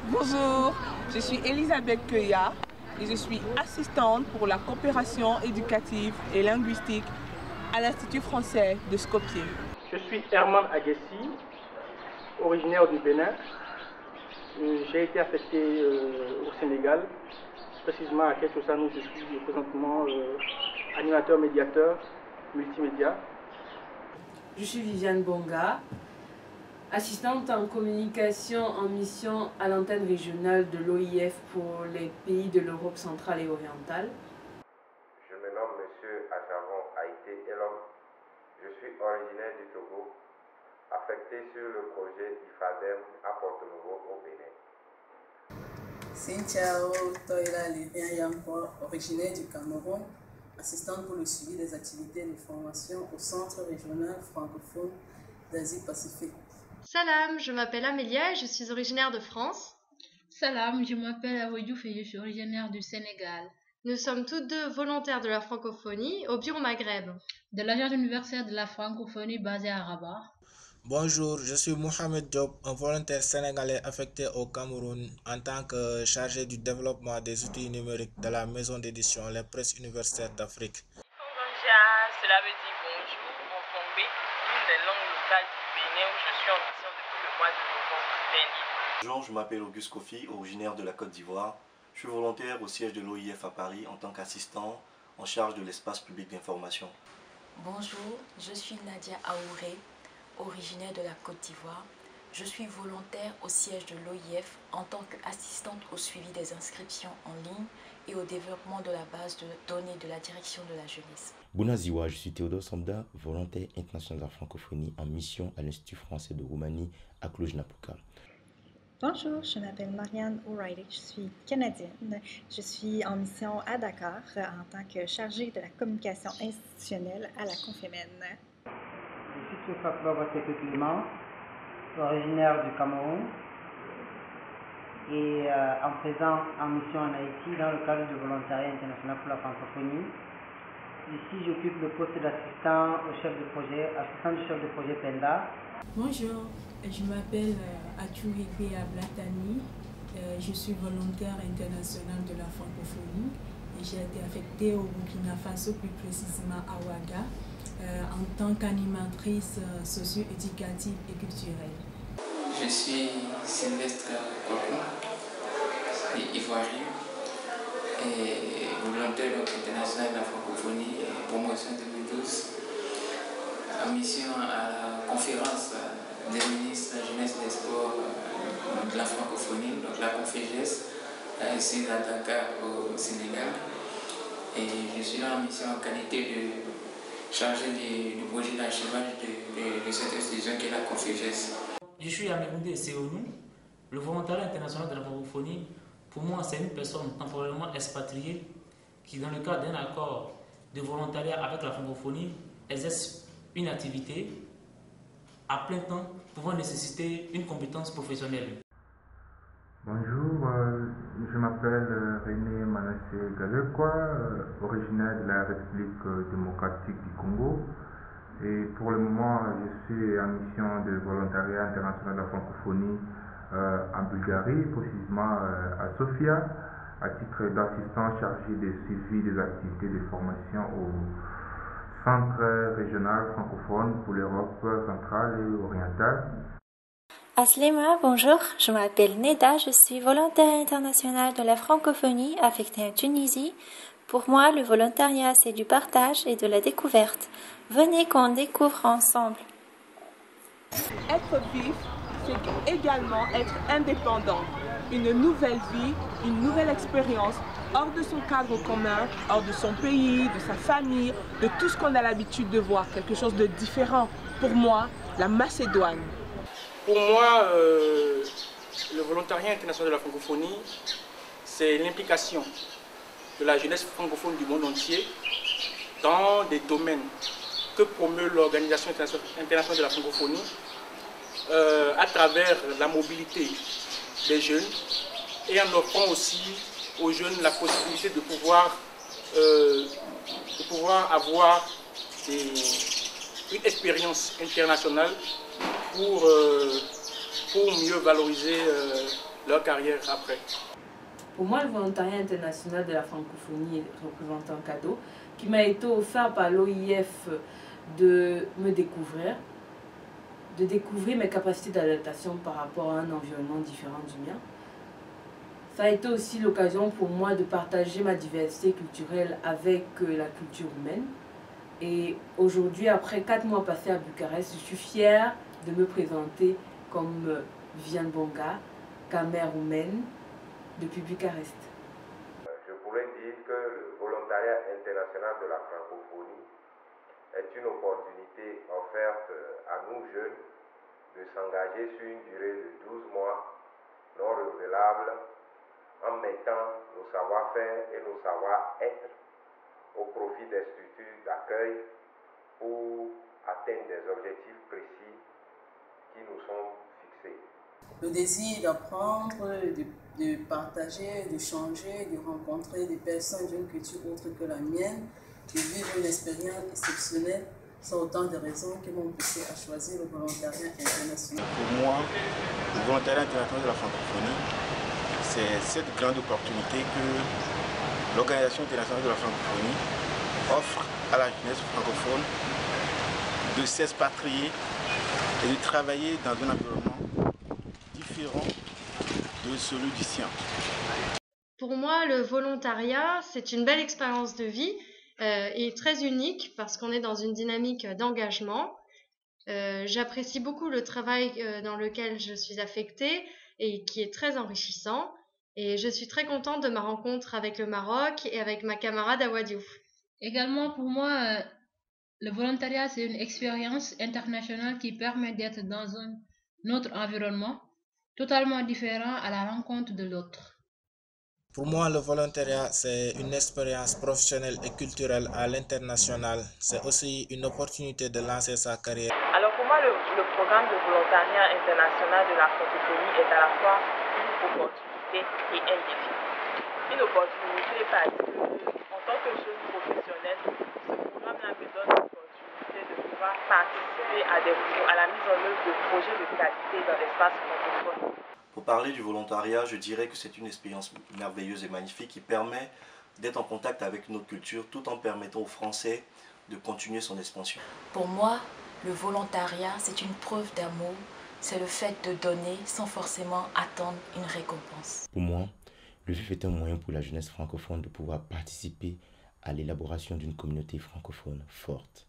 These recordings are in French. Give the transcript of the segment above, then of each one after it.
Bonjour, je suis Elisabeth Keya et je suis assistante pour la coopération éducative et linguistique à l'Institut français de Skopje. Je suis Herman Agessi, originaire du Bénin. J'ai été affecté au Sénégal, précisément à Ketchosan où je suis présentement animateur médiateur multimédia. Je suis Viviane Bonga, assistante en communication en mission à l'antenne régionale de l'OIF pour les pays de l'Europe centrale et orientale. Je me nomme Monsieur Ajaron Haïté Elom. Je suis originaire du Togo, affecté sur le projet IFADEM à Porto-Novo au Bénin. Cynthia Toila Yampo, originaire du Cameroun, assistante pour le suivi des activités de formation au Centre régional francophone d'Asie-Pacifique. Salam, je m'appelle Amélia et je suis originaire de France. Salam, je m'appelle Aouidiouf et je suis originaire du Sénégal. Nous sommes toutes deux volontaires de la francophonie au Bureau Maghreb, de l'Agence universelle de la francophonie basée à Rabat. Bonjour, je suis Mohamed Diop, un volontaire sénégalais affecté au Cameroun en tant que chargé du développement des outils numériques de la maison d'édition Les Presses universitaires d'Afrique. Cela veut dire bonjour en Fongbe, l'une des langues locales du Bénin où je suis en mission depuis le mois de novembre dernier. Bonjour, je m'appelle Auguste Kofi, originaire de la Côte d'Ivoire. Je suis volontaire au siège de l'OIF à Paris en tant qu'assistant en charge de l'espace public d'information. Bonjour, je suis Nadia Aouré, originaire de la Côte d'Ivoire. Je suis volontaire au siège de l'OIF en tant qu'assistante au suivi des inscriptions en ligne et au développement de la base de données de la direction de la jeunesse. Bunaziwa, je suis Théodore Samda, volontaire international de la francophonie en mission à l'Institut français de Roumanie à Cluj-Napoca. Bonjour, je m'appelle Marianne O'Reilly, je suis canadienne. Je suis en mission à Dakar en tant que chargée de la communication institutionnelle à la Confémen. Je suis Tchefakba Bateke Clément, originaire du Cameroun et en présent en mission en Haïti dans le cadre du volontariat international pour la francophonie. Ici, j'occupe le poste d'assistant au chef de projet, assistant du chef de projet PENDA. Bonjour, je m'appelle Atchourigbe Ablatani, je suis volontaire international de la francophonie et j'ai été affectée au Burkina Faso, plus précisément à Ouaga, en tant qu'animatrice socio-éducative et culturelle. Je suis Sylvestre Colcon, ivoirien et volontaire international de la francophonie et promotion 2012, en mission à la conférence des ministres de la jeunesse et des sports de la francophonie, donc la Conféges, ici à Dakar au Sénégal. Et je suis là en mission en qualité de chargé du projet d'archivage de cette institution qui est la Conféges. Je suis Amégoundé Seounou, le volontariat international de la francophonie. Pour moi, c'est une personne temporairement expatriée qui, dans le cadre d'un accord de volontariat avec la francophonie, exerce une activité à plein temps pouvant nécessiter une compétence professionnelle. Bonjour, je m'appelle René Manassé Galekwa, originaire de la République démocratique du Congo. Et pour le moment, je suis en mission de volontariat international de la francophonie en Bulgarie, précisément à Sofia, à titre d'assistant chargé de suivi des activités de formation au Centre régional francophone pour l'Europe centrale et orientale. Aslema, bonjour, je m'appelle Neda, je suis volontaire international de la francophonie affectée en Tunisie. Pour moi, le volontariat, c'est du partage et de la découverte. Venez qu'on découvre ensemble. Être vif, c'est également être indépendant. Une nouvelle vie, une nouvelle expérience, hors de son cadre commun, hors de son pays, de sa famille, de tout ce qu'on a l'habitude de voir, quelque chose de différent. Pour moi, la Macédoine. Pour moi, le volontariat international de la francophonie, c'est l'implication de la jeunesse francophone du monde entier dans des domaines que promeut l'Organisation internationale de la francophonie à travers la mobilité des jeunes et en offrant aussi aux jeunes la possibilité de pouvoir avoir une expérience internationale pour mieux valoriser leur carrière après. Pour moi, le volontariat international de la francophonie représente un cadeau qui m'a été offert par l'OIF de me découvrir, de découvrir mes capacités d'adaptation par rapport à un environnement différent du mien. Ça a été aussi l'occasion pour moi de partager ma diversité culturelle avec la culture humaine. Et aujourd'hui, après 4 mois passés à Bucarest, je suis fière de me présenter comme Viviane Bonga, caméroumaine depuis Bucarest. Je pourrais dire que le volontariat international de la francophonie est une opportunité offerte à nous jeunes de s'engager sur une durée de 12 mois non renouvelables en mettant nos savoir-faire et nos savoir-être au profit des structures d'accueil pour atteindre des objectifs précis qui nous sont fixés. Le désir d'apprendre, de partager, de changer, de rencontrer des personnes d'une culture autre que la mienne, de vivre une expérience exceptionnelle sont autant de raisons qui m'ont poussé à choisir le volontariat international. Pour moi, le volontariat international de la francophonie, c'est cette grande opportunité que l'Organisation internationale de la francophonie offre à la jeunesse francophone de s'expatrier et de travailler dans un environnement différent de celui du sien. Pour moi, le volontariat, c'est une belle expérience de vie et très unique parce qu'on est dans une dynamique d'engagement. J'apprécie beaucoup le travail dans lequel je suis affectée et qui est très enrichissant. Et je suis très contente de ma rencontre avec le Maroc et avec ma camarade Awa Diouf. Également, pour moi, le volontariat, c'est une expérience internationale qui permet d'être dans un autre environnement, totalement différent à la rencontre de l'autre. Pour moi, le volontariat, c'est une expérience professionnelle et culturelle à l'international. C'est aussi une opportunité de lancer sa carrière. Alors pour moi, le programme de volontariat international de la francophonie est à la fois une opportunité et un défi. Une opportunité parce que, en tant que jeune professionnel, ce programme-là me donne l'opportunité de pouvoir participer à la mise en œuvre de projets de qualité dans l'espace francophone. Pour parler du volontariat, je dirais que c'est une expérience merveilleuse et magnifique qui permet d'être en contact avec notre culture tout en permettant aux Français de continuer son expansion. Pour moi, le volontariat, c'est une preuve d'amour. C'est le fait de donner sans forcément attendre une récompense. Pour moi, le VIF est un moyen pour la jeunesse francophone de pouvoir participer à l'élaboration d'une communauté francophone forte.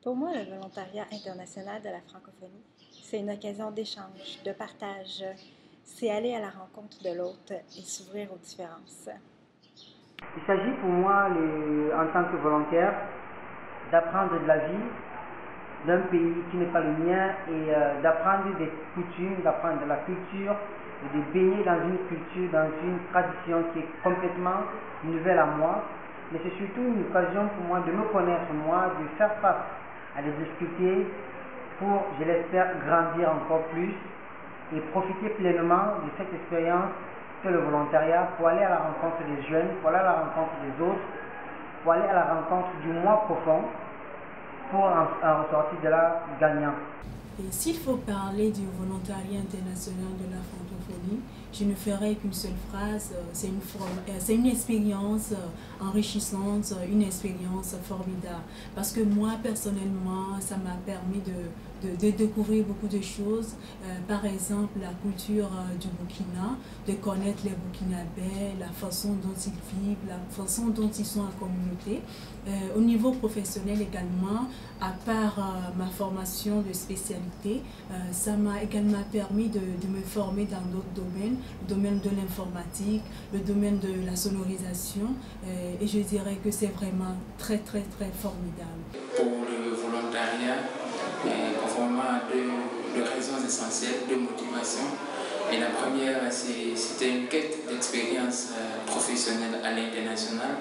Pour moi, le volontariat international de la francophonie, c'est une occasion d'échange, de partage. C'est aller à la rencontre de l'autre et s'ouvrir aux différences. Il s'agit pour moi, en tant que volontaire, d'apprendre de la vie d'un pays qui n'est pas le mien et d'apprendre des coutumes, d'apprendre de la culture et de baigner dans une culture, dans une tradition qui est complètement nouvelle à moi. Mais c'est surtout une occasion pour moi de me connaître moi, de faire face à des difficultés pour, je l'espère, grandir encore plus et profiter pleinement de cette expérience que le volontariat pour aller à la rencontre des jeunes, pour aller à la rencontre des autres, pour aller à la rencontre du moi profond, pour en ressortir de là gagnant. Et s'il faut parler du volontariat international de la francophonie, je ne ferai qu'une seule phrase, c'est une expérience enrichissante, une expérience formidable. Parce que moi, personnellement, ça m'a permis de découvrir beaucoup de choses. Par exemple, la culture du Burkina, de connaître les Burkinabés, la façon dont ils vivent, la façon dont ils sont en communauté. Au niveau professionnel également, à part ma formation de spécialité, ça m'a également permis de me former dans d'autres domaines, le domaine de l'informatique, le domaine de la sonorisation, et je dirais que c'est vraiment très très très formidable. Pour le volontariat, conformément à deux raisons essentielles de motivation. Et la première, c'était une quête d'expérience professionnelle à l'international.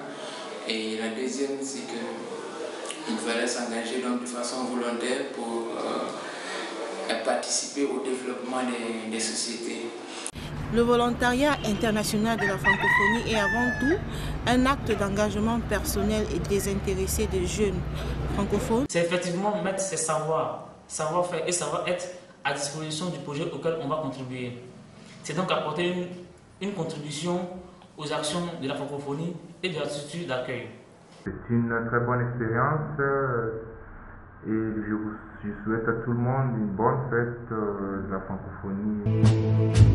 Et la deuxième, c'est qu'il fallait s'engager de façon volontaire pour participer au développement des sociétés. Le volontariat international de la francophonie est avant tout un acte d'engagement personnel et désintéressé des jeunes francophones. C'est effectivement mettre ses savoir-faire et savoir-être à disposition du projet auquel on va contribuer. c'est donc apporter une contribution aux actions de la francophonie et de la structure d'accueil. C'est une très bonne expérience et je souhaite à tout le monde une bonne fête de la francophonie.